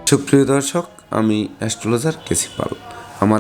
সুপ্রিয় দর্শক, আমি অ্যাস্ট্রোলজার কেসি পাল। আমার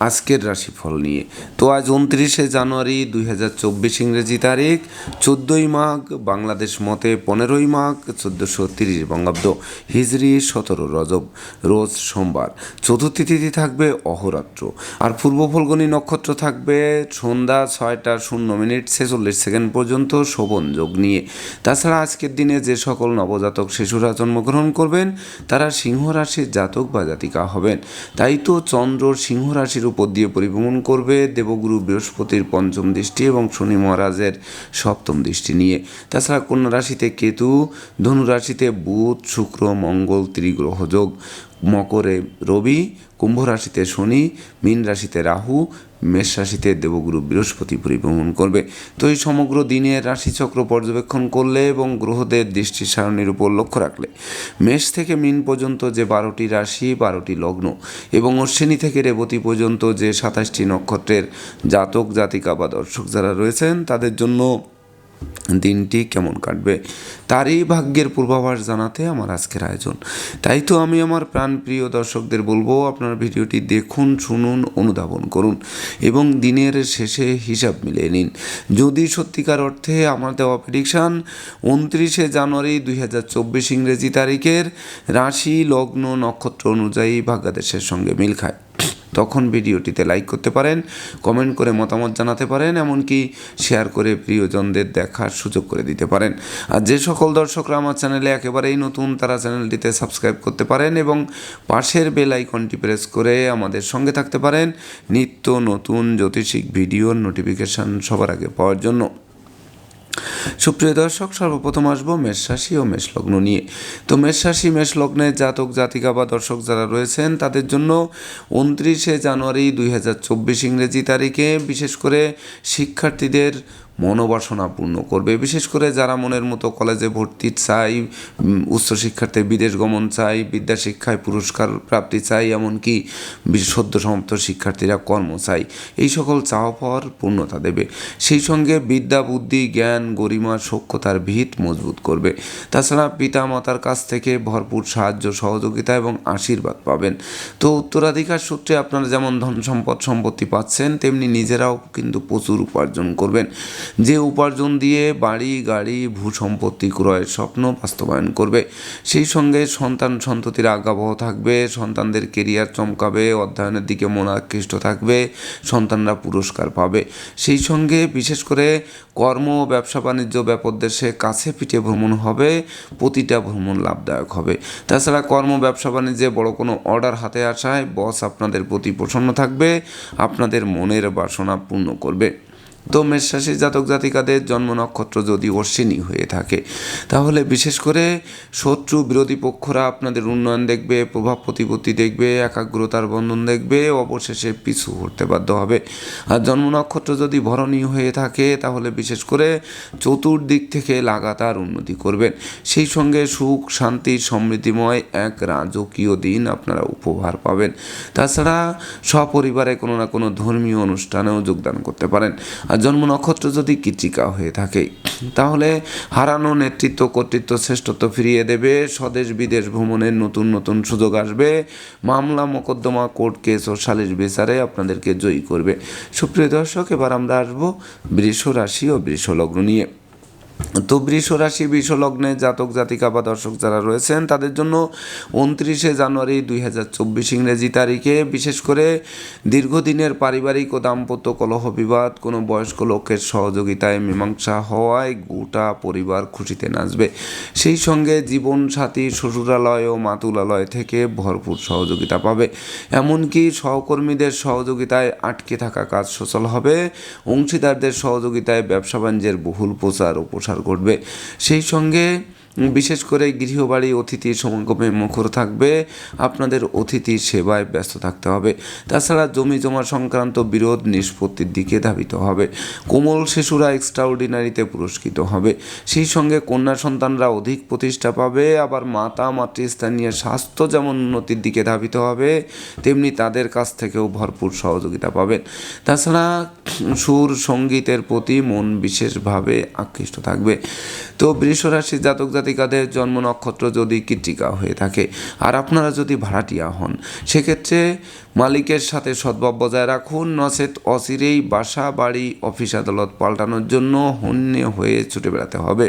আজকের রাশিফল নিয়ে। তো আজ 29শে জানুয়ারি 2024 ইংরেজি তারিখ, 14ই মাঘ বাংলাদেশ মতে 15ই মাঘ 1430 বঙ্গাব্দ, হিজরি 17 রজব, রোজ সোমবার। চতুর্থী তিথি থাকবে অহরাত্র, আর পূর্ব ফল্গুনী নক্ষত্র থাকবে সন্ধ্যা 6:0:46 পর্যন্ত শোভন যোগ নিয়ে। তাছাড়া আজকের দিনে যে সকল নবজাতক শিশুরা জন্মগ্রহণ করবেন তারা সিংহ রাশির জাতক বা জাতিকা হবেন। তাই তো চন্দ্র সিংহ রাশির উপর দিয়ে পরিভ্রমণ করবে দেবগুরু বৃহস্পতির পঞ্চম দৃষ্টি এবং শনি মহারাজের সপ্তম দৃষ্টি নিয়ে। তাছাড়া কন্যা রাশিতে কেতু, ধনু রাশিতে বুধ, শুক্র, মঙ্গল ত্রিগ্রহ যোগ, মকরে রবি, কুম্ভ রাশিতে শনি, মীন রাশিতে রাহু, মেষ রাশিতে দেবগুরু বৃহস্পতি পরিভ্রমণ করবে। তো এই সমগ্র দিনের রাশিচক্র পর্যবেক্ষণ করলে এবং গ্রহদের দৃষ্টি সারণীর উপর লক্ষ্য রাখলে মেষ থেকে মীন পর্যন্ত যে 12টি রাশি, 12টি লগ্ন এবং অশ্বিনী থেকে রেবতী পর্যন্ত যে 27টি নক্ষত্রের জাতক জাতিকা বা দর্শক যারা রয়েছেন তাদের জন্য দিনটি কেমন কাটবে তারই ভাগ্যের পূর্বাভাস জানাতে আমার আজকের আয়োজন। তাই তো আমি আমার প্রাণপ্রিয় দর্শকদের বলবো, আপনার ভিডিওটি দেখুন, শুনুন, অনুধাবন করুন এবং দিনের শেষে হিসাব মিলিয়ে নিন। যদি সত্যিকার অর্থে আমার দেওয়া প্রেডিকশান 29শে জানুয়ারি 2024 ইংরেজি তারিখের রাশি, লগ্ন, নক্ষত্র অনুযায়ী ভাগ্যাদেশের সঙ্গে মিল খায়, তখন ভিডিওটিতে লাইক করতে পারেন, কমেন্ট করে মতামত জানাতে পারেন, এমনকি শেয়ার করে প্রিয়জনদের দেখার সুযোগ করে দিতে পারেন। আর যে সকল দর্শকরা আমার চ্যানেলে একেবারেই নতুন তারা চ্যানেলটিতে সাবস্ক্রাইব করতে পারেন এবং পাশের বেল আইকনটি প্রেস করে আমাদের সঙ্গে থাকতে পারেন নিত্য নতুন জ্যোতিষিক ভিডিওর নোটিফিকেশান সবার আগে পাওয়ার জন্য। সুপ্রিয় দর্শক, সর্বপ্রথম আসবো মেষ রাশি ও মেষ লগ্ন নিয়ে। তো মেষ রাশি মেষ লগ্নের জাতক জাতিকা বা দর্শক যারা রয়েছেন তাদের জন্য 29শে জানুয়ারি 2024 ইংরেজি তারিখে বিশেষ করে শিক্ষার্থীদের মনোবাসনা পূর্ণ করবে। বিশেষ করে যারা মনের মতো কলেজে ভর্তি চাই, উচ্চশিক্ষার্থে বিদেশ গমন চাই, বিদ্যা শিক্ষায় পুরস্কার প্রাপ্তি চাই, এমনকি সদ্য সমাপ্ত শিক্ষার্থীরা কর্ম চাই, এই সকল চাওয়া পাওয়ার পূর্ণতা দেবে। সেই সঙ্গে বিদ্যা, বুদ্ধি, জ্ঞান, গরিমা, সক্ষতার ভিত মজবুত করবে। তাছাড়া পিতা মাতার কাছ থেকে ভরপুর সাহায্য, সহযোগিতা এবং আশীর্বাদ পাবেন। তো উত্তরাধিকার সূত্রে আপনারা যেমন ধন সম্পত্তি পাচ্ছেন, তেমনি নিজেরাও কিন্তু প্রচুর উপার্জন করবেন। যে উপার্জন দিয়ে বাড়ি, গাড়ি, ভূ সম্পত্তি ক্রয়ের স্বপ্ন বাস্তবায়ন করবে। সেই সঙ্গে সন্ততির আজ্ঞাবহ থাকবে, সন্তানদের কেরিয়ার চমকাবে, অধ্যয়নের দিকে মন আকৃষ্ট থাকবে, সন্তানরা পুরস্কার পাবে। সেই সঙ্গে বিশেষ করে কর্ম, ব্যবসা বাণিজ্য, ব্যাপক দেশে কাছে পিঠে ভ্রমণ হবে, প্রতিটা ভ্রমণ লাভদায়ক হবে। তাছাড়া কর্ম, ব্যবসা বাণিজ্যে বড় কোনো অর্ডার হাতে আসায় বস আপনাদের প্রতি প্রসন্ন থাকবে, আপনাদের মনের বাসনা পূর্ণ করবে। তো মেষ রাশির জাতক জাতিকাদের জন্ম নক্ষত্র যদি অশ্বিনী হয়ে থাকে তাহলে বিশেষ করে শত্রু বিরোধী পক্ষরা আপনাদের উন্নয়ন দেখবে, প্রভাব প্রতিপত্তি দেখবে, একাগ্রতার বন্ধন দেখবে, অবশেষে পিছু হতে বাধ্য হবে। আর জন্ম নক্ষত্র যদি ভরণী হয়ে থাকে তাহলে বিশেষ করে চতুর্দিক থেকে লাগাতার উন্নতি করবেন। সেই সঙ্গে সুখ, শান্তি, সমৃদ্ধিময় এক রাজকীয় দিন আপনারা উপহার পাবেন। তাছাড়া সপরিবারে কোনো না কোনো ধর্মীয় অনুষ্ঠানেও যোগদান করতে পারেন। আর জন্ম নক্ষত্র যদি কৃত্তিকা হয়ে থাকে তাহলে হারানো নেতৃত্ব, কর্তৃত্ব, শ্রেষ্ঠত্ব ফিরিয়ে দেবে, স্বদেশ বিদেশ ভ্রমণের নতুন নতুন সুযোগ আসবে, মামলা মোকদ্দমা, কোর্ট কেস ও সালিশ বিচারে আপনাদেরকে জয়ী করবে। সুপ্রিয় দর্শক, এবার আমরা আসবো বৃষ রাশি ও বৃষ লগ্ন নিয়ে। তো বৃষ রাশি বৃষ লগ্নে জাতক জাতিকা বা দর্শক যারা রয়েছেন তাদের জন্য 29শে জানুয়ারি 2024 ইংরেজি তারিখে বিশেষ করে দীর্ঘদিনের পারিবারিক ও দাম্পত্য কলহ বিবাদ কোনো বয়স্ক লোকের সহযোগিতায় মীমাংসা হওয়ায় গোটা পরিবার খুশিতে নাচবে। সেই সঙ্গে জীবনসাথী শ্বশুরালয় ও মাতুলালয় থেকে ভরপুর সহযোগিতা পাবে, এমনকি সহকর্মীদের সহযোগিতায় আটকে থাকা কাজ সচল হবে, অংশীদারদের সহযোগিতায় ব্যবসা বাণিজ্যের বহুল প্রচার ও প্রসার ঘটবে। সেই সঙ্গে বিশেষ করে গৃহবাড়ি অতিথির সমাগমে মুখর থাকবে, আপনাদের অতিথির সেবায় ব্যস্ত থাকতে হবে। তাছাড়া জমি জমা সংক্রান্ত বিরোধ নিষ্পত্তির দিকে ধাবিত হবে, কোমল শিশুরা এক্সট্রাঅর্ডিনারিতে পুরস্কৃত হবে। সেই সঙ্গে কন্যা সন্তানরা অধিক প্রতিষ্ঠা পাবে, আবার মাতৃস্থানীয় স্বাস্থ্য যেমন উন্নতির দিকে ধাবিত হবে তেমনি তাদের কাছ থেকেও ভরপুর সহযোগিতা পাবেন। তাছাড়া সুর সঙ্গীতের প্রতি মন বিশেষভাবে আকৃষ্ট থাকবে। তো বৃষ রাশির জাতক জাতিকাদের জন্ম নক্ষত্র যদি কৃত্তিকা হয়ে থাকে আর আপনারা যদি ভাড়াটিয়া হন, সেক্ষেত্রে মালিকের সাথে সদ্ভাব বজায় রাখুন, নচেত অচিরেই বাসা বাড়ি অফিস আদালত পাল্টানোর জন্য হন্যে হয়ে ছুটে বেড়াতে হবে।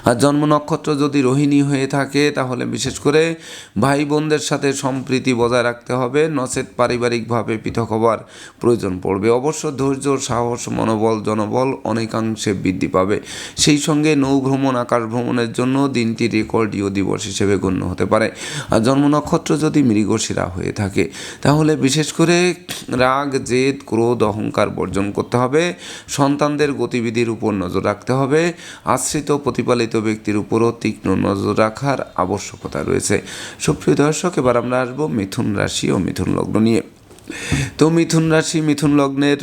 আর জন্ম নক্ষত্র যদি রোহিণী হয়ে থাকে তাহলে বিশেষ করে ভাই বোনদের সাথে সম্প্রীতি বজায় রাখতে হবে, নচেত পারিবারিকভাবে পৃথক হবার প্রয়োজন পড়বে। অবশ্য ধৈর্য, সাহস, মনোবল, জনবল অনেকাংশে বৃদ্ধি পাবে। সেই সঙ্গে নৌ ভ্রমণ, আকাশ ভ্রমণের জন্য দিনটি রেকর্ডীয় দিবস হিসেবে গণ্য হতে পারে। আর জন্ম নক্ষত্র যদি মৃগশিরা হয়ে থাকে তাহলে বিশেষ করে রাগ, জেদ, ক্রোধ, অহংকার বর্জন করতে হবে। সন্তানদের গতিবিধির উপর নজর রাখতে হবে। আশ্রিত প্রতিপালিত ব্যক্তির উপরও তীক্ষ্ণ নজর রাখার আবশ্যকতা রয়েছে। সুপ্রিয় দর্শক, এবার আমরা আসবো মিথুন রাশি ও মিথুন লগ্ন নিয়ে। তো মিথুন রাশি, মিথুন লগ্নের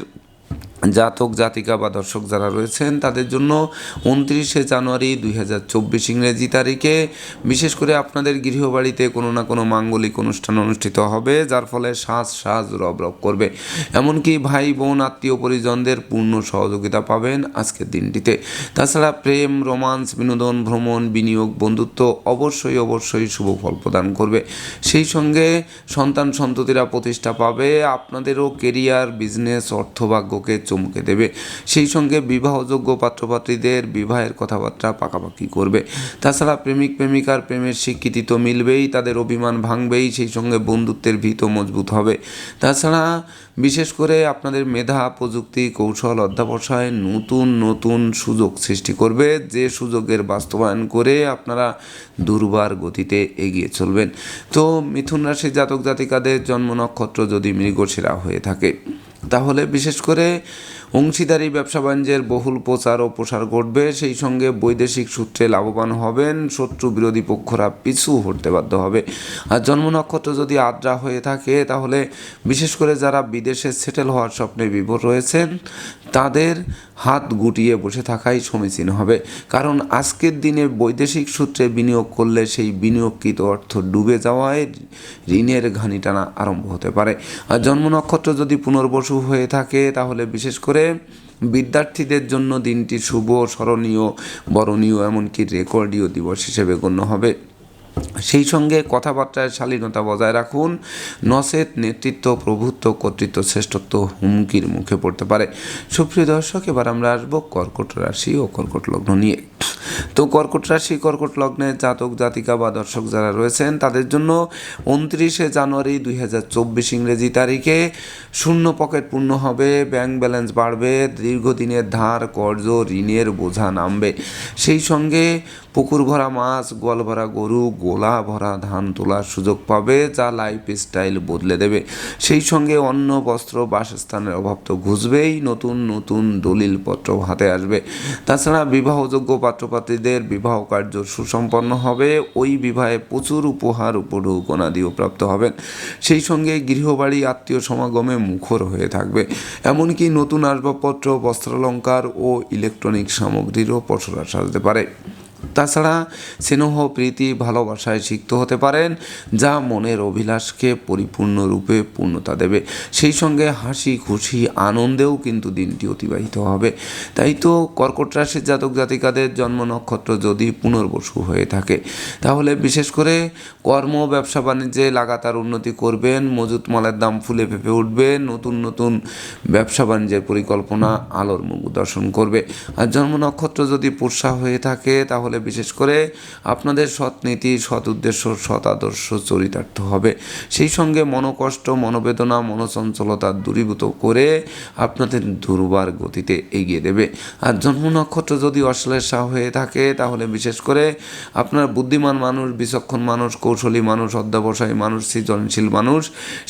জাতক জাতিকা বা দর্শক যারা রয়েছেন তাদের জন্য 29শে জানুয়ারি 2024 ইংরেজি তারিখে বিশেষ করে আপনাদের গৃহবাড়িতে কোনো না কোনো মাঙ্গলিক অনুষ্ঠান অনুষ্ঠিত হবে, যার ফলে সাজ রব করবে। এমনকি ভাই বোন, আত্মীয় পরিজনদের পূর্ণ সহযোগিতা পাবেন আজকের দিনটিতে। তাছাড়া প্রেম, রোমান্স, বিনোদন, ভ্রমণ, বিনিয়োগ, বন্ধুত্ব অবশ্যই শুভ ফল প্রদান করবে। সেই সঙ্গে সন্তান সন্ততিরা প্রতিষ্ঠা পাবে। আপনাদেরও কেরিয়ার, বিজনেস, অর্থভাগ্যকে চমকে দেবে। সেই সঙ্গে বিবাহযোগ্য পাত্রপাত্রীদের বিবাহের কথাবার্তা পাকাপাকি করবে। তাছাড়া প্রেমিক প্রেমিকার প্রেমের স্বীকৃতি তো মিলবেই, তাদের অভিমান ভাঙবেই, সেই সঙ্গে বন্ধুত্বের ভিতও মজবুত হবে। তাছাড়া বিশেষ করে আপনাদের মেধা, প্রযুক্তি, কৌশল, অধ্যবসায় নতুন সুযোগ সৃষ্টি করবে, যে সুযোগের বাস্তবায়ন করে আপনারা দুর্বার গতিতে এগিয়ে চলবেন। তো মিথুন রাশির জাতক জাতিকাদের জন্ম নক্ষত্র যদি মৃগশিরা হয়ে থাকে তাহলে বিশেষ করে অংশীদারি ব্যবসা বাণিজ্যের বহুল প্রচার ও প্রসার ঘটবে। সেই সঙ্গে বৈদেশিক সূত্রে লাভবান হবেন। শত্রু বিরোধী পক্ষরা পিছু হটতে বাধ্য হবে। আর জন্ম নক্ষত্র যদি আদ্রা হয়ে থাকে তাহলে বিশেষ করে যারা বিদেশে সেটেল হওয়ার স্বপ্নে বিভোর রয়েছেন তাদের হাত গুটিয়ে বসে থাকাই সমীচীন হবে। কারণ আজকের দিনে বৈদেশিক সূত্রে বিনিয়োগ করলে সেই বিনিয়োগকৃত অর্থ ডুবে যাওয়ায় ঋণের ঘানি টানা আরম্ভ হতে পারে। আর জন্ম নক্ষত্র যদি পুনর্বসু হয়ে থাকে তাহলে বিশেষ করে বিদ্যার্থীদের জন্য দিনটি শুভ, স্মরণীয়, বরণীয়, এমনকি রেকর্ডীয় দিবস হিসেবে গণ্য হবে। সেই সঙ্গে কথাবার্তায় শালীনতা বজায় রাখুন, নচেত নেতৃত্ব, প্রভুত্ব, কর্তৃত্ব, শ্রেষ্ঠত্ব হুমকির মুখে পড়তে পারে। সুপ্রিয় দর্শক, এবার আমরা আসবো কর্কট রাশি ও কর্কট লগ্ন নিয়ে। তো কর্কট রাশি, কর্কট লগ্নের জাতক জাতিকা বা দর্শক যারা রয়েছেন তাদের জন্য 29শে জানুয়ারি 2024 ইংরেজি তারিখে শূন্য পকেট পূর্ণ হবে, ব্যাংক ব্যালেন্স বাড়বে, দীর্ঘদিনের ধার, কর্জ, ঋণের বোঝা নামবে। সেই সঙ্গে পুকুর ভরা মাছ, গোয়াল ভরা গরু, গোলা ভরা ধান তোলার সুযোগ পাবে, যা লাইফ স্টাইল বদলে দেবে। সেই সঙ্গে অন্ন, বস্ত্র, বাসস্থানের অভাব তো ঘুচবেই, নতুন দলিলপত্র হাতে আসবে। তাছাড়া বিবাহযোগ্য পাত্রপাত্রীদের বিবাহ কার্য সুসম্পন্ন হবে। ওই বিবাহে প্রচুর উপহার, উপঢৌকনাদিও প্রাপ্ত হবেন। সেই সঙ্গে গৃহবাড়ি, আত্মীয় সমাগমে মুখর হয়ে থাকবে। এমনকি নতুন আসবাবপত্র, বস্ত্রালঙ্কার ও ইলেকট্রনিক সামগ্রীরও পসরা সাজতে পারে। তাছাড়া স্নেহ, প্রীতি, ভালোবাসায় সিক্ত হতে পারেন, যা মনের অভিলাষকে পরিপূর্ণরূপে পূর্ণতা দেবে। সেই সঙ্গে হাসি খুশি আনন্দেও কিন্তু দিনটি অতিবাহিত হবে। তাই তো কর্কট রাশির জাতক জাতিকাদের জন্ম নক্ষত্র যদি পুনর্বসু হয়ে থাকে তাহলে বিশেষ করে কর্ম, ব্যবসা বাণিজ্যে লাগাতার উন্নতি করবেন, মজুত মালের দাম ফুলে ফেঁপে উঠবে, নতুন ব্যবসা বাণিজ্যের পরিকল্পনা আলোর মুখ দর্শন করবে। আর জন্ম নক্ষত্র যদি পুষ্যা হয়ে থাকে তাহলে বিশেষ করে আপনাদের সৎ নীতি, সৎ উদ্দেশ্য, সৎ আদর্শ চরিতার্থ হবে। সেই সঙ্গে মনোকষ্ট, মনোবেদনা, মনোচঞ্চলতা দূরীভূত করে আপনাদের দুর্বার গতিতে এগিয়ে দেবে। আর জন্ম নক্ষত্র যদি অশ্লেষা হয়ে থাকে তাহলে বিশেষ করে আপনার বুদ্ধিমান মানুষ, বিচক্ষণ মানুষ, কৌশলী মানুষ, অধ্যবসায়ী মানুষ, সৃজনশীল মানুষ,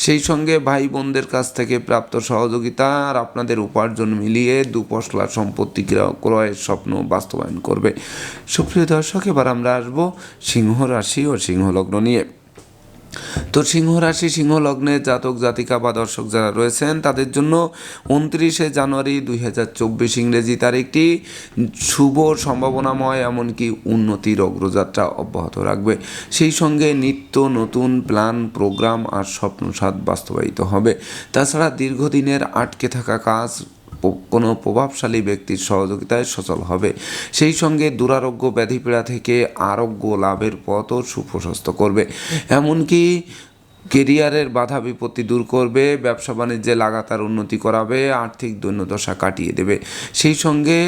সেই সঙ্গে ভাই বোনদের কাছ থেকে প্রাপ্ত সহযোগিতা আর আপনাদের উপার্জন মিলিয়ে দুপশলা সম্পত্তি ক্রয়ের স্বপ্ন বাস্তবায়ন করবে। সুপ্রিয় দর্শক, এবার আমরা আসবো সিংহ রাশি ও সিংহ লগ্ন নিয়ে। তো সিংহ রাশি, সিংহ লগ্নের জাতক জাতিকা বা দর্শক যারা রয়েছেন তাদের জন্য 29শে জানুয়ারি 2024 ইংরেজি তারিখটি শুভ, সম্ভাবনাময়, এমনকি উন্নতির অগ্রযাত্রা অব্যাহত রাখবে। সেই সঙ্গে নিত্য নতুন প্ল্যান, প্রোগ্রাম আর স্বপ্নসাদ বাস্তবায়িত হবে। তাছাড়া দীর্ঘদিনের আটকে থাকা কাজ কোনো প্রভাবশালী ব্যক্তির সহযোগিতায় সচল হবে। সেই সঙ্গে দুরারোগ্য ব্যাধিপীড়া থেকে আরোগ্য লাভের পথও সুপ্রশস্ত করবে। এমনকি কেরিয়ারের বাধা বিপত্তি দূর করবে, ব্যবসা বাণিজ্যে লাগাতার উন্নতি করাবে, আর্থিক দৈন্যদশা কাটিয়ে দেবে। সেই সঙ্গে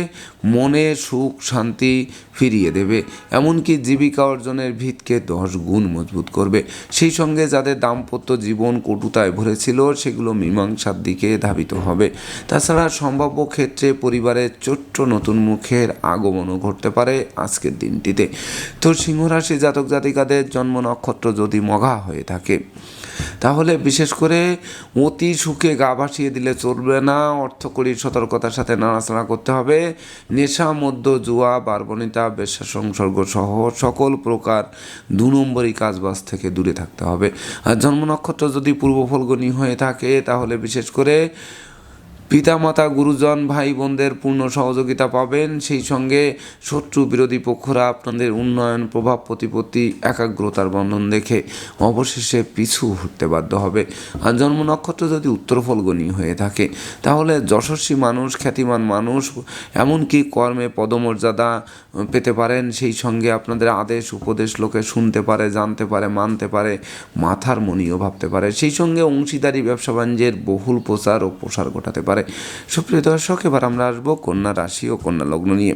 মনে সুখ শান্তি ফিরিয়ে দেবে। এমনকি জীবিকা অর্জনের ভিতকে 10 গুণ মজবুত করবে। সেই সঙ্গে যাদের দাম্পত্য জীবন কটুতায় ভরেছিল সেগুলো মীমাংসার দিকে ধাবিত হবে। তাছাড়া সম্ভাব্য ক্ষেত্রে পরিবারের ছোট্ট নতুন মুখের আগমনও ঘটতে পারে আজকের দিনটিতে। তো সিংহ রাশি জাতক জাতিকাদের জন্ম নক্ষত্র যদি মঘা হয়ে থাকে তাহলে বিশেষ করে অতি সুখে গা ভাসিয়ে দিলে চলবে না। অর্থকরী সতর্কতার সাথে নাড়াচাড়া করতে হবে। নেশা মদ্য জুয়া বারবনিতা বেশ্যা সংসর্গ সহ সকল প্রকার 2 নম্বরই কাজবাজ থেকে দূরে থাকতে হবে। আর জন্ম নক্ষত্র যদি পূর্ব ফল্গুনী হয়ে থাকে তাহলে বিশেষ করে পিতামাতা গুরুজন ভাই বোনদের পূর্ণ সহযোগিতা পাবেন। সেই সঙ্গে শত্রু বিরোধী পক্ষরা আপনাদের উন্নয়ন প্রভাব প্রতিপত্তি একাগ্রতার বন্ধন দেখে অবশেষে পিছু হটতে বাধ্য হবে। আর জন্ম নক্ষত্র যদি উত্তর ফল্গুনী হয়ে থাকে তাহলে যশস্বী মানুষ খ্যাতিমান মানুষ এমনকি কর্মে পদমর্যাদা পেতে পারেন। সেই সঙ্গে আপনাদের আদেশ উপদেশ লোকে শুনতে পারে, জানতে পারে, মানতে পারে, মাথার মনিও ভাবতে পারে। সেই সঙ্গে অংশীদারি ব্যবসা বাণিজ্যের বহুল প্রচার ও প্রসার ঘটাতে পারে। সুপ্রিয় দর্শক, এবার আমরা আসবো কন্যা রাশি ও কন্যা লগ্ন নিয়ে।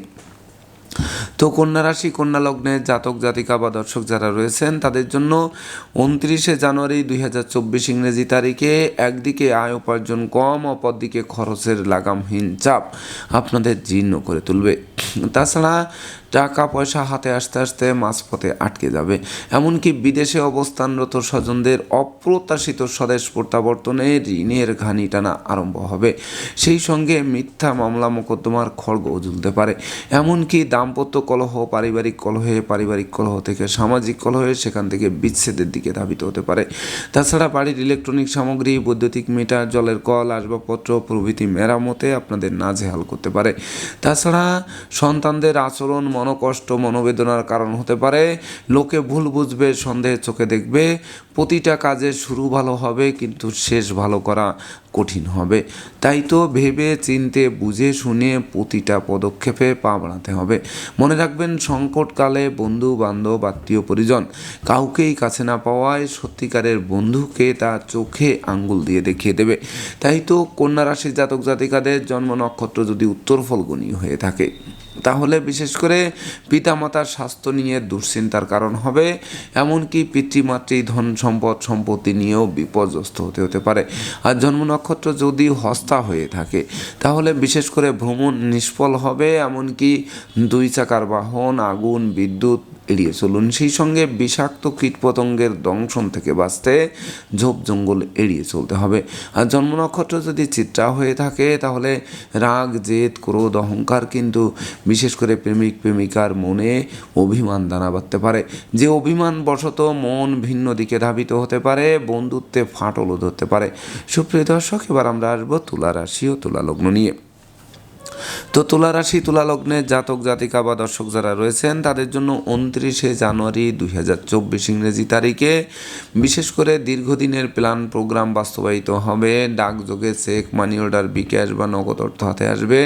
তো কন্যা রাশি কন্যা লগ্নের জাতক জাতিকা বা দর্শক যারা রয়েছেন তাদের জন্য 29শে জানুয়ারি 2024 ইংরেজি তারিখে একদিকে আয় উপার্জন কম, অপরদিকে খরচের লাগামহীন চাপ আপনাদের জীর্ণ করে তুলবে। তাছাড়া টাকা পয়সা হাতে আসতে আসতে মাঝপথে আটকে যাবে। এমনকি বিদেশে অবস্থানরত স্বজনদের অপ্রত্যাশিত স্বদেশ প্রত্যাবর্তনে ঋণের ঘানি টানা আরম্ভ হবে। সেই সঙ্গে মিথ্যা মামলা মোকদ্দমার খড়গও ঝুলতে পারে। এমনকি দাম্পত্য কলহ, পারিবারিক কলহ থেকে সামাজিক কলহে, সেখান থেকে বিচ্ছেদের দিকে ধাবিত হতে পারে। তাছাড়া বাড়ির ইলেকট্রনিক সামগ্রী, বৈদ্যুতিক মিটার, জলের কল, আসবাবপত্র প্রভৃতি মেরামতে আপনাদের নাজেহাল করতে পারে। তাছাড়া সন্তানদের আচরণ মনোকষ্ট মনোবেদনার কারণ হতে পারে। লোকে ভুল বুঝবে, সন্দেহের চোখে দেখবে। প্রতিটা কাজের শুরু ভালো হবে কিন্তু শেষ ভালো করা কঠিন হবে। তাই তো ভেবে চিনতে বুঝে শুনে প্রতিটা পদক্ষেপে পা বাড়াতে হবে। মনে রাখবেন, সংকটকালে বন্ধু বান্ধব আত্মীয় পরিজন কাউকেই কাছে না পাওয়ায় সত্যিকারের বন্ধুকে তার চোখে আঙ্গুল দিয়ে দেখিয়ে দেবে। তাই তো কন্যা রাশির জাতক জাতিকাদের জন্ম নক্ষত্র যদি উত্তর ফল্গুনী হয়ে থাকে তাহলে বিশেষ করে পিতামাতার স্বাস্থ্য নিয়ে দুশ্চিন্তার কারণ হবে। এমনকি পিতৃমাতৃ ধন সম্পদ সম্পত্তি নিয়েও বিপর্যস্ত হতে পারে। আর জন্ম নক্ষত্র যদি হস্তা হয়ে থাকে তাহলে বিশেষ করে ভ্রমণ নিষ্ফল হবে। এমনকি 2 চাকার বাহন, আগুন, বিদ্যুৎ এড়িয়ে চলুন। সেই সঙ্গে বিষাক্ত কীটপতঙ্গের দংশন থেকে বাঁচতে ঝোপ জঙ্গল এড়িয়ে চলতে হবে। আর জন্ম নক্ষত্র যদি চিত্রা হয়ে থাকে তাহলে রাগ, জেদ, ক্রোধ, অহংকার কিন্তু বিশেষ করে প্রেমিক প্রেমিকার মনে অভিমান দানা বাঁধতে পারে। যে অভিমান বশত মন ভিন্ন দিকে ধাবিত হতে পারে, বন্ধুত্বে ফাটলও ধরতে পারে। সুপ্রিয় দর্শক, এবার আমরা আসবো তুলা রাশি ও তুলা লগ্ন নিয়ে। তো তুলা রাশি তুলা লগ্নের জাতক জাতিকা বা দর্শক যারা রয়েছেন তাদের জন্য 29শে জানুয়ারি 2024 ইংরেজি তারিখে বিশেষ করে দীর্ঘদিনের প্ল্যান প্রোগ্রাম বাস্তবায়িত হবে। ডাকযোগে চেক, মানি অর্ডার, বিকাশ বা নগদ অর্থ হাতে আসবে।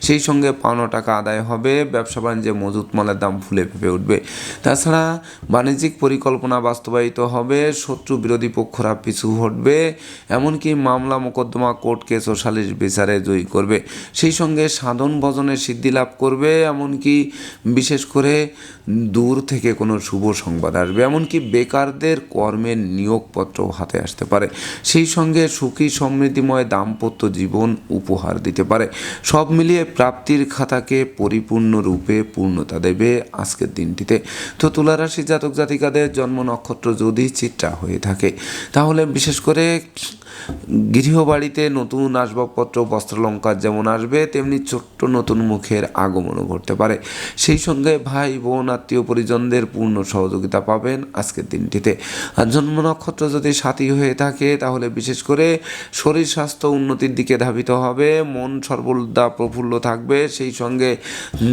সেই সঙ্গে পাওনা টাকা আদায় হবে। ব্যবসা বাণিজ্যে মজুত মালের দাম ফুলে ফেঁপে উঠবে। তাছাড়া বাণিজ্যিক পরিকল্পনা বাস্তবায়িত হবে। শত্রু বিরোধী পক্ষরা পিছু হটবে। এমনকি মামলা মোকদ্দমা, কোর্ট কেস ও সালিশ বিচারে জয়ী করবে। সেই সঙ্গে সাধন ভজনের সিদ্ধি লাভ করবে। এমনকি বিশেষ করে দূর থেকে কোনো শুভ সংবাদ আসবে। এমনকি বেকারদের কর্মের নিয়োগপত্র হাতে আসতে পারে। সেই সঙ্গে সুখী সমৃদ্ধিময় দাম্পত্য জীবন উপহার দিতে পারে। সব মিলিয়ে প্রাপ্তির খাতাকে পরিপূর্ণরূপে পূর্ণতা দেবে আজকের দিনটিতে। তো তুলা রাশি জাতক জাতিকাদের জন্ম নক্ষত্র যদি চিত্রা হয়ে থাকে তাহলে বিশেষ করে গৃহবাড়িতে নতুন আসবাবপত্র, বস্ত্রালঙ্কার যেমন আসবে তেমনি ছোট্ট নতুন মুখের আগমনও ঘটতে পারে। সেই সঙ্গে ভাই বোন আত্মীয় পরিজনদের পূর্ণ সহযোগিতা পাবেন আজকের দিনটিতে। আর জন্ম নক্ষত্র যদি সাথী হয়ে থাকে তাহলে বিশেষ করে শরীর স্বাস্থ্য উন্নতির দিকে ধাবিত হবে। মন সর্বদা প্রফুল্ল থাকবে। সেই সঙ্গে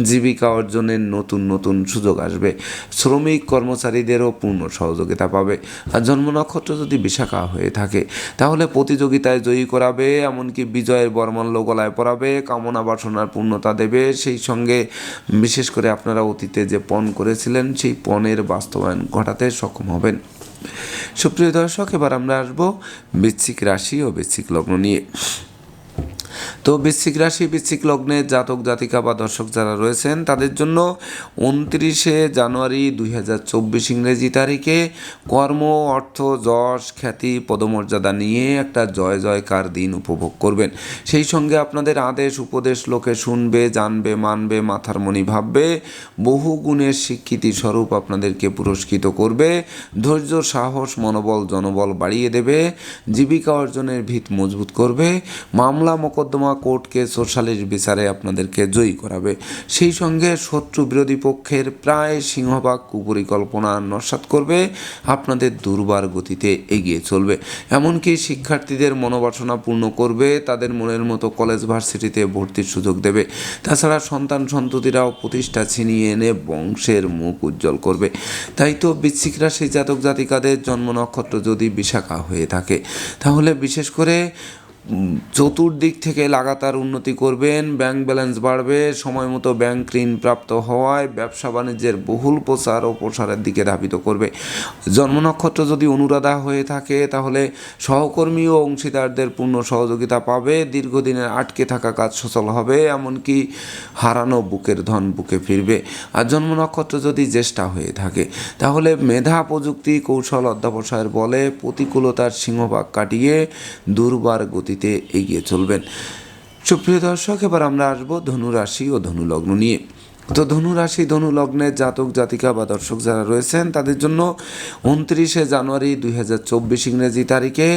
জীবিকা অর্জনের নতুন নতুন সুযোগ আসবে। শ্রমিক কর্মচারীদেরও পূর্ণ সহযোগিতা পাবে। আর জন্ম নক্ষত্র যদি বিশাখা হয়ে থাকে তাহলে প্রতিযোগিতায় জয়ী করাবে, এমনকি বিজয়ের বরমাল্য গলায় পরাবে, কামনা বাসনার পূর্ণতা দেবে। সেই সঙ্গে বিশেষ করে আপনারা অতীতে যে পণ করেছিলেন সেই পণের বাস্তবায়ন ঘটাতে সক্ষম হবেন। সুপ্রিয় দর্শক, এবার আমরা আসবো বৃশ্চিক রাশি ও বৃশ্চিক লগ্ন নিয়ে। তো বৃশ্চিক রাশি বৃশ্চিক লগ্নের জাতক জাতিকা বা দর্শক যারা রয়েছেন তাদের জন্য 29শে জানুয়ারি 2024 ইংরেজি তারিখে কর্ম, অর্থ, যশ, খ্যাতি, পদমর্যাদা নিয়ে একটা জয় জয়কার দিন উপভোগ করবেন। সেই সঙ্গে আপনাদের আদেশ উপদেশ লোকে শুনবে, জানবে, মানবে, মাথার মণি ভাববে, বহু গুণের স্বীকৃতি স্বরূপ আপনাদেরকে পুরস্কৃত করবে। ধৈর্য, সাহস, মনোবল, জনবল বাড়িয়ে দেবে। জীবিকা অর্জনের ভিত মজবুত করবে। মামলা, মোকদ্দমা, কোর্ট কেস ও সালিশ বিচারে আপনাদেরকে জয়ী করাবে। সেই সঙ্গে শত্রু বিরোধী পক্ষের প্রায় সিংহভাগ কুপরিকল্পনা নস্যাৎ করবে। আপনাদের দুর্বার গতিতে এগিয়ে চলবে। এমনকি শিক্ষার্থীদের মনোবাসনা পূর্ণ করবে, তাদের মনের মতো কলেজ ভার্সিটিতে ভর্তির সুযোগ দেবে। তাছাড়া সন্তান সন্ততিরাও প্রতিষ্ঠা ছিনিয়ে এনে বংশের মুখ উজ্জ্বল করবে। তাই তো বৃশ্চিক রাশি জাতক জাতিকাদের জন্ম নক্ষত্র যদি বিশাখা হয়ে থাকে তাহলে বিশেষ করে চতুর্দিক থেকে লাগাতার উন্নতি করবেন। ব্যাংক ব্যালেন্স বাড়বে। সময় মতো ব্যাংক ঋণ প্রাপ্ত হওয়ায় ব্যবসা বাণিজ্যের বহুল প্রচার ও প্রসারের দিকে ধাবিত করবে। জন্ম নক্ষত্র যদি অনুরাধা হয়ে থাকে তাহলে সহকর্মী ও অংশীদারদের পূর্ণ সহযোগিতা পাবে। দীর্ঘদিনের আটকে থাকা কাজ সচল হবে। এমনকি হারানো বুকের ধন বুকে ফিরবে। আর জন্ম নক্ষত্র যদি জ্যেষ্ঠা হয়ে থাকে তাহলে মেধা, প্রযুক্তি, কৌশল, অধ্যবসায়ের বলে প্রতিকূলতার সিংহভাগ কাটিয়ে দুর্বার গতি এগিয়ে চলবেন। সুপ্রিয় দর্শক, এবার আমরা আসবো ধনুরাশি ও ধনুলগ্ন নিয়ে। তো ধনুরাশি ধনুলগ্নের জাতক জাতিকা বা দর্শক যারা রয়েছেন তাদের জন্য 29শে জানুয়ারি 2024 ইংরেজি তারিখে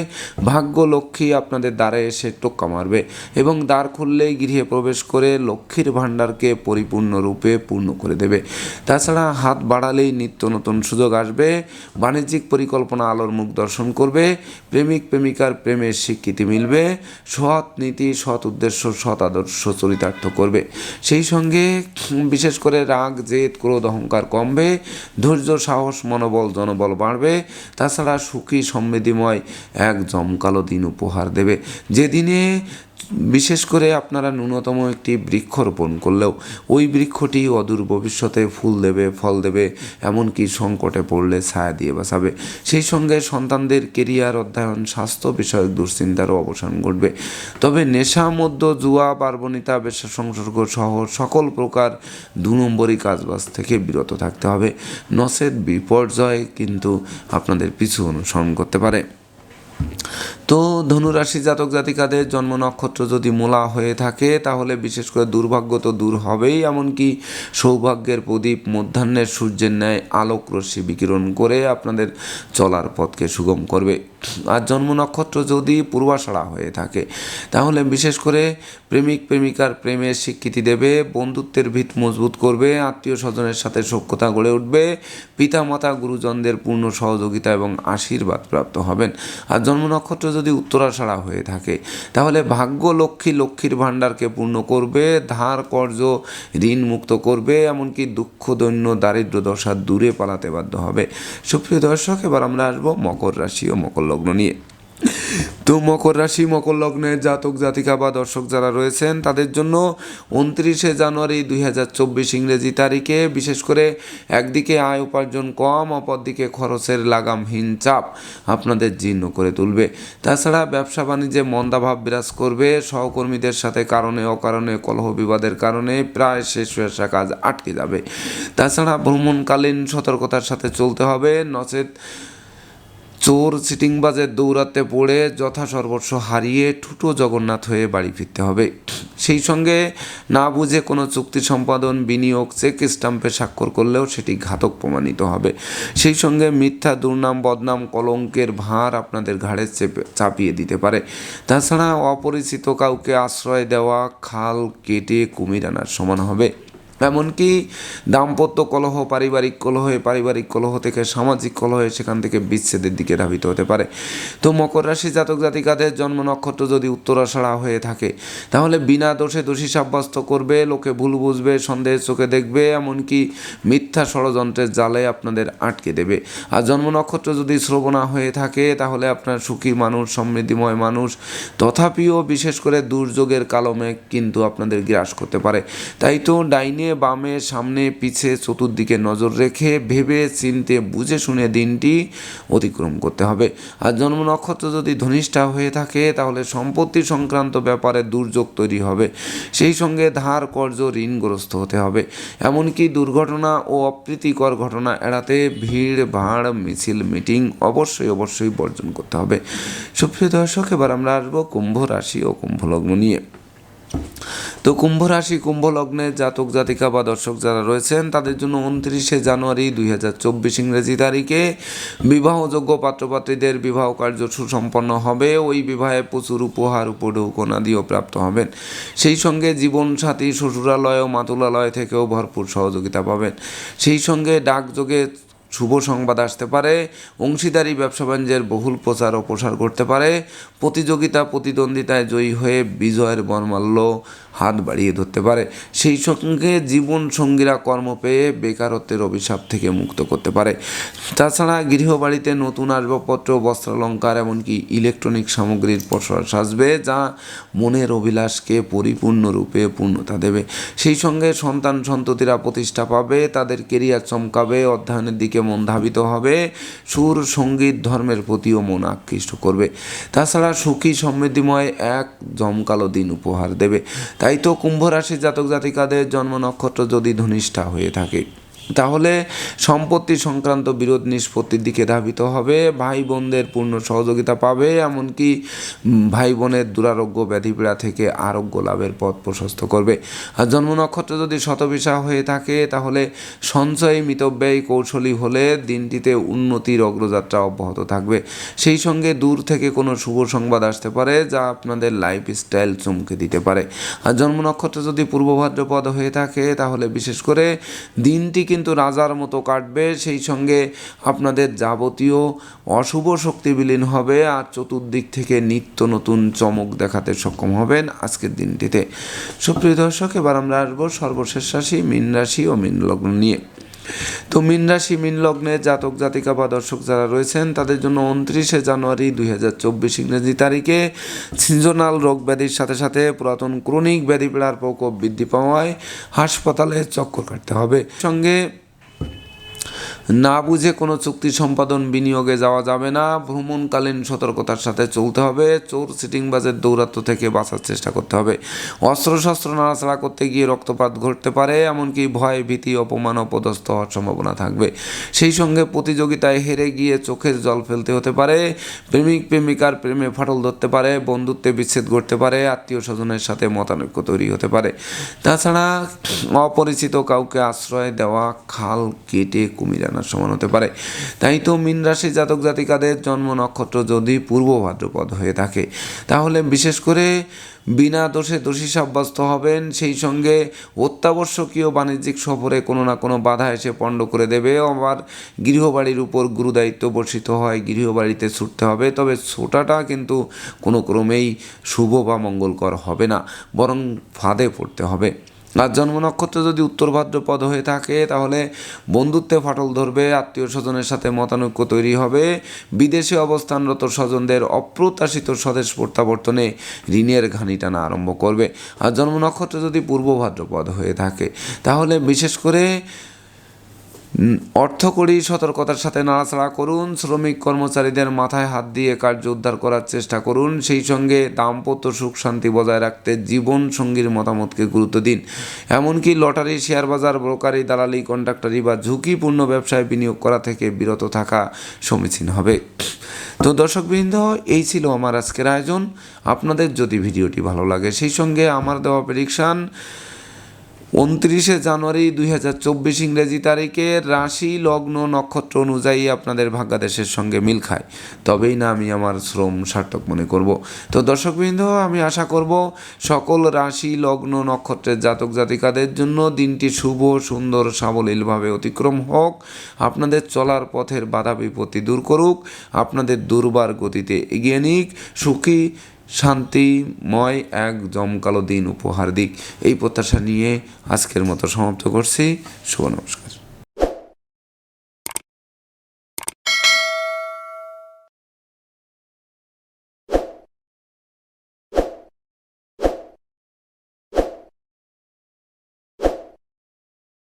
ভাগ্য লক্ষ্মী আপনাদের দ্বারে এসে টোক্কা মারবে এবং দ্বার খুললেই গৃহে প্রবেশ করে লক্ষ্মীর ভাণ্ডারকে পরিপূর্ণরূপে পূর্ণ করে দেবে। তাছাড়া হাত বাড়ালেই নিত্য নতুন সুযোগ আসবে। বাণিজ্যিক পরিকল্পনা আলোর মুখ দর্শন করবে। প্রেমিক প্রেমিকার প্রেমের স্বীকৃতি মিলবে। সৎ নীতি, সৎ উদ্দেশ্য, সৎ আদর্শ চরিতার্থ করবে। সেই সঙ্গে বিশেষ করে রাগ, জেদ, ক্রোধ, অহংকার কমবে। ধৈর্য, সাহস, মনোবল, জনবল বাড়বে। তাছাড়া সুখী সমৃদ্ধিময় এক জমকালো দিন উপহার দেবে, যেদিনে বিশেষ করে আপনারা ন্যূনতম একটি বৃক্ষরোপণ করলেও ওই বৃক্ষটি অদূর ভবিষ্যতে ফুল দেবে, ফল দেবে, এমনকি সংকটে পড়লে ছায়া দিয়ে বাঁচাবে। সেই সঙ্গে সন্তানদের কেরিয়ার, অধ্যয়ন, স্বাস্থ্য বিষয়ক দুশ্চিন্তারও অবসান ঘটবে। তবে নেশা, মদ্য, জুয়া, পার্বণিতা, বেশ্যা সংসর্গ সহ সকল প্রকার 2 নম্বরই কাজবাজ থেকে বিরত থাকতে হবে। নচেৎ বিপর্যয় কিন্তু আপনাদের পিছু অনুসরণ করতে পারে। তো ধনুরাশি জাতক জাতিকাদের জন্ম নক্ষত্র যদি মূলা হয়ে থাকে তাহলে বিশেষ করে দুর্ভাগ্য তো দূর হবেই, এমনকি সৌভাগ্যের প্রদীপ মধ্যাহ্নের সূর্যের ন্যায় আলোক রশ্মি বিকিরণ করে আপনাদের চলার পথকে সুগম করবে। আর জন্ম নক্ষত্র যদি পূর্বাষাঢ়া হয়ে থাকে তাহলে বিশেষ করে প্রেমিক প্রেমিকার প্রেমের স্বীকৃতি দেবে। বন্ধুত্বের ভিত মজবুত করবে। আত্মীয় স্বজনের সাথে সখ্যতা গড়ে উঠবে। পিতামাতা, গুরুজনদের পূর্ণ সহযোগিতা এবং আশীর্বাদ প্রাপ্ত হবেন। আর জন্ম নক্ষত্র যদি উত্তরাষাঢ়া হয়ে থাকে তাহলে ভাগ্য লক্ষ্মী লক্ষ্মীর ভাণ্ডারকে পূর্ণ করবে। ধার কর্জ ঋণ মুক্ত করবে। এমনকি দুঃখ, দৈন্য, দারিদ্র দশা দূরে পালাতে বাধ্য হবে। সুপ্রিয় দর্শক, এবার আমরা আসবো মকর রাশি ও মকর লগ্ন নিয়ে। তো মকর রাশি মকর লগ্নের জাতক জাতিকা বা দর্শক যারা রয়েছেন তাদের জন্য 29শে জানুয়ারি 2024 ইংরেজি তারিখে বিশেষ করে একদিকে আয় উপার্জন কম, অপরদিকে খরচের লাগামহীন চাপ আপনাদের জীর্ণ করে তুলবে। তাছাড়া ব্যবসা বাণিজ্যে মন্দাভাব বিরাজ করবে। সহকর্মীদের সাথে কারণে অকারণে কলহ বিবাদের কারণে প্রায় শেষ হয়ে আসা কাজ আটকে যাবে। তাছাড়া ভ্রমণকালীন সতর্কতার সাথে চলতে হবে, নচেৎ চোর চিটিংবাজের দৌড়াতে পড়ে যথাসর্বস্ব হারিয়ে ঠুটো জগন্নাথ হয়ে বাড়ি ফিরতে হবে। সেই সঙ্গে না বুঝে কোনো চুক্তি সম্পাদন, বিনিয়োগ, চেক স্টাম্পে স্বাক্ষর করলেও সেটি ঘাতক প্রমাণিত হবে। সেই সঙ্গে মিথ্যা, দুর্নাম, বদনাম, কলঙ্কের ভার আপনাদের ঘাড়ে চাপিয়ে দিতে পারে। তাছাড়া অপরিচিত কাউকে আশ্রয় দেওয়া খাল কেটে কুমির আনার সমান হবে। এমনকি দাম্পত্য কলহ, পারিবারিক কলহ থেকে সামাজিক কলহে সেখান থেকে বিচ্ছেদের দিকে ধাবিত হতে পারে। তো মকর রাশি জাতক জাতিকাদের জন্ম নক্ষত্র যদি উত্তরাষাঢ়া হয়ে থাকে তাহলে বিনা দোষে দোষী সাব্যস্ত করবে, লোকে ভুল বুঝবে, সন্দেহের চোখে দেখবে, এমনকি মিথ্যা ষড়যন্ত্রের জালে আপনাদের আটকে দেবে। আর জন্ম নক্ষত্র যদি শ্রবণা হয়ে থাকে তাহলে আপনার সুখী মানুষ, সমৃদ্ধিময় মানুষ, তথাপিও বিশেষ করে দুর্যোগের কালো মেঘ কিন্তু আপনাদের গ্রাস করতে পারে। তাই তো ডাইনে বামে সামনে পিছে চতুর্দিকে নজর রেখে ভেবে চিনতে বুঝে শুনে দিনটি অতিক্রম করতে হবে। আর জন্ম নক্ষত্র যদি ধনিষ্ঠা হয়ে থাকে তাহলে সম্পত্তি সংক্রান্ত ব্যাপারে দুর্যোগ তৈরি হবে, সেই সঙ্গে ধার কর্জ ঋণগ্রস্ত হতে হবে। এমনকি দুর্ঘটনা ও অপ্রীতিকর ঘটনা এড়াতে ভিড় ভাড় মিছিল মিটিং অবশ্যই বর্জন করতে হবে। সুপ্রিয় দর্শক, এবার আমরা আসবো কুম্ভ রাশি ও কুম্ভ লগ্ন নিয়ে। তো কুম্ভ রাশি কুম্ভ লগ্নের জাতক জাতিকা বা দর্শক যারা রয়েছেন তাদের জন্য 29শে জানুয়ারি 2024 ইংরেজি তারিখে বিবাহযোগ্য পাত্রপাত্রীদের বিবাহ কার্য সুসম্পন্ন হবে। ওই বিবাহে প্রচুর উপহার উপঢৌকনাদিও প্রাপ্ত হবেন। সেই সঙ্গে জীবনসাথী শ্বশুরালয় ও মাতুলালয় থেকেও ভরপুর সহযোগিতা পাবেন। সেই সঙ্গে ডাকযোগে শুভ সংবাদ আসতে পারে। অংশীদারি ব্যবসা বাণিজ্যের বহুল প্রচার ও প্রসার করতে পারে। প্রতিদ্বন্দ্বিতায় জয়ী হয়ে বিজয়ের বর্মাল্য হাত বাড়িয়ে ধরতে পারে। সেই সঙ্গে জীবন সঙ্গীরা কর্ম পেয়ে বেকারত্বের অভিশাপ থেকে মুক্ত করতে পারে। তাছাড়া গৃহবাড়িতে নতুন আসবাবপত্র, বস্ত্রালঙ্কার, এমনকি ইলেকট্রনিক সামগ্রীর প্রসার সাজবে, যা মনের অভিলাষকে পরিপূর্ণরূপে পূর্ণতা দেবে। সেই সঙ্গে সন্তান সন্ততিরা প্রতিষ্ঠা পাবে, তাদের কেরিয়ার চমকাবে, অধ্যয়নের দিকে মন ধাবিত হবে, সুর সঙ্গীত ধর্মের প্রতিও মন আকৃষ্ট করবে। তাছাড়া সুখী সমৃদ্ধিময় এক জমকালো দিন উপহার দেবে। তাই তো কুম্ভ রাশির জাতক জাতিকাদের জন্ম নক্ষত্র যদি ধনিষ্ঠা হয়ে থাকে তাহলে সম্পত্তি সংক্রান্ত বিরোধ নিষ্পত্তির দিকে ধাবিত হবে, ভাই বোনদের পূর্ণ সহযোগিতা পাবে, এমনকি ভাই বোনের দুরারোগ্য ব্যাধিপীড়া থেকে আরোগ্য লাভের পথ প্রশস্ত করবে। আর জন্ম নক্ষত্র যদি শতবিশা হয়ে থাকে তাহলে সঞ্চয়ী মিতব্যয়ী কৌশলী হলে দিনটিতে উন্নতির অগ্রযাত্রা অব্যাহত থাকবে। সেই সঙ্গে দূর থেকে কোনো শুভ সংবাদ আসতে পারে যা আপনাদের লাইফস্টাইল চমকে দিতে পারে। আর জন্ম নক্ষত্র যদি পূর্ব ভাদ্রপদ হয়ে থাকে তাহলে বিশেষ করে দিনটি কিন্তু রাজার মতো কাটবে। সেই সঙ্গে আপনাদের যাবতীয় অশুভ শক্তি বিলীন হবে আর চতুর্দিক থেকে নিত্য নতুন চমক দেখাতে সক্ষম হবেন আজকের দিনটিতে। সুপ্রিয় দর্শক, এবার আমরা আসবো সর্বশেষ রাশি মীন রাশি ও মীন লগ্ন নিয়ে। তো মীন রাশি মীন লগ্নে জাতক জাতিকা বা দর্শক যারা রয়েছেন তাদের জন্য 29শে জানুয়ারি 2024 ইংরেজি তারিখে সিজনাল রোগ ব্যাধির সাথে সাথে পুরাতন ক্রনিক ব্যাধিপীড়ার প্রকোপ বৃদ্ধি পাওয়ায় হাসপাতালে চক্কর কাটতে হবে। সঙ্গে না বুঝে কোনো চুক্তি সম্পাদন বিনিয়োগে যাওয়া যাবে না। ভ্রমণকালীন সতর্কতার সাথে চলতে হবে। চোর সিটিংবাজের দৌরাত্ম্য থেকে বাঁচার চেষ্টা করতে হবে। অস্ত্রশস্ত্র নাড়াচাড়া করতে গিয়ে রক্তপাত ঘটতে পারে, এমনকি ভয় ভীতি অপমান অপদস্থ হওয়ার সম্ভাবনা থাকবে। সেই সঙ্গে প্রতিযোগিতায় হেরে গিয়ে চোখের জল ফেলতে হতে পারে। প্রেমিক প্রেমিকার প্রেমে ফাটল ধরতে পারে, বন্ধুত্বে বিচ্ছেদ ঘটতে পারে, আত্মীয় স্বজনের সাথে মতানৈক্য তৈরি হতে পারে। তাছাড়া অপরিচিত কাউকে আশ্রয় দেওয়া খাল কেটে কুমির আনার সমান হতে পারে। তাই তো মীন রাশি জাতক জাতিকাদের জন্ম নক্ষত্র যদি পূর্ব ভাদ্রপদ হয়ে থাকে তাহলে বিশেষ করে বিনা দোষে দোষী সাব্যস্ত হবেন। সেই সঙ্গে অত্যাবশ্যকীয় বাণিজ্যিক সফরে কোনো না কোনো বাধা এসে পণ্ড করে দেবে। আবার গৃহবাড়ির উপর গুরুদায়িত্ব বর্ষিত হয়, গৃহবাড়িতে ছুটতে হবে, তবে ছোটাটা কিন্তু কোনো ক্রমেই শুভ বা মঙ্গলকর হবে না, বরং ফাঁদে পড়তে হবে। আর জন্ম নক্ষত্র যদি উত্তর ভাদ্রপদ হয়ে থাকে তাহলে বন্ধুত্বে ফাটল ধরবে, আত্মীয় স্বজনের সাথে মতানৈক্য তৈরি হবে, বিদেশে অবস্থানরত স্বজনদের অপ্রত্যাশিত স্বদেশ প্রত্যাবর্তনে ঋণের ঘানি টানা আরম্ভ করবে। আর জন্ম নক্ষত্র যদি পূর্ব ভাদ্রপদ হয়ে থাকে তাহলে বিশেষ করে অর্থকরী সতর্কতার সাথে নাড়াচাড়া করুন। শ্রমিক কর্মচারীদের মাথায় হাত দিয়ে কার্য উদ্ধার করার চেষ্টা করুন। সেই সঙ্গে দাম্পত্য সুখ শান্তি বজায় রাখতে জীবন সঙ্গীর মতামতকে গুরুত্ব দিন। এমনকি লটারি, শেয়ার বাজার, ব্রোকারি, দালালি, কন্ট্রাক্টারি বা ঝুঁকিপূর্ণ ব্যবসায় বিনিয়োগ করা থেকে বিরত থাকা সমীচীন হবে। তো দর্শকবৃন্দ, এই ছিল আমার আজকের আয়োজন। আপনাদের যদি ভিডিওটি ভালো লাগে সেই সঙ্গে আমার দেওয়া প্রেডিকশান 29শে জানুয়ারি 2024 ইংরেজি তারিখে রাশি লগ্ন নক্ষত্র অনুযায়ী আপনাদের ভাগ্যাদেশের সঙ্গে মিল খায়, তবেই না আমি আমার শ্রম সার্থক মনে করব। তো দর্শকবৃন্দ, আমি আশা করব সকল রাশি লগ্ন নক্ষত্রের জাতক জাতিকাদের জন্য দিনটি শুভ সুন্দর সাবলীলভাবে অতিক্রম হোক, আপনাদের চলার পথের বাধা বিপত্তি দূর করুক, আপনাদের দুর্বার গতিতে এগিয়ে নিক, সুখী শান্তিময় এক জমকালো দিন উপহার দিক, এই প্রত্যাশা নিয়ে আজকের মতো সমাপ্ত করছি। শুভ নমস্কার।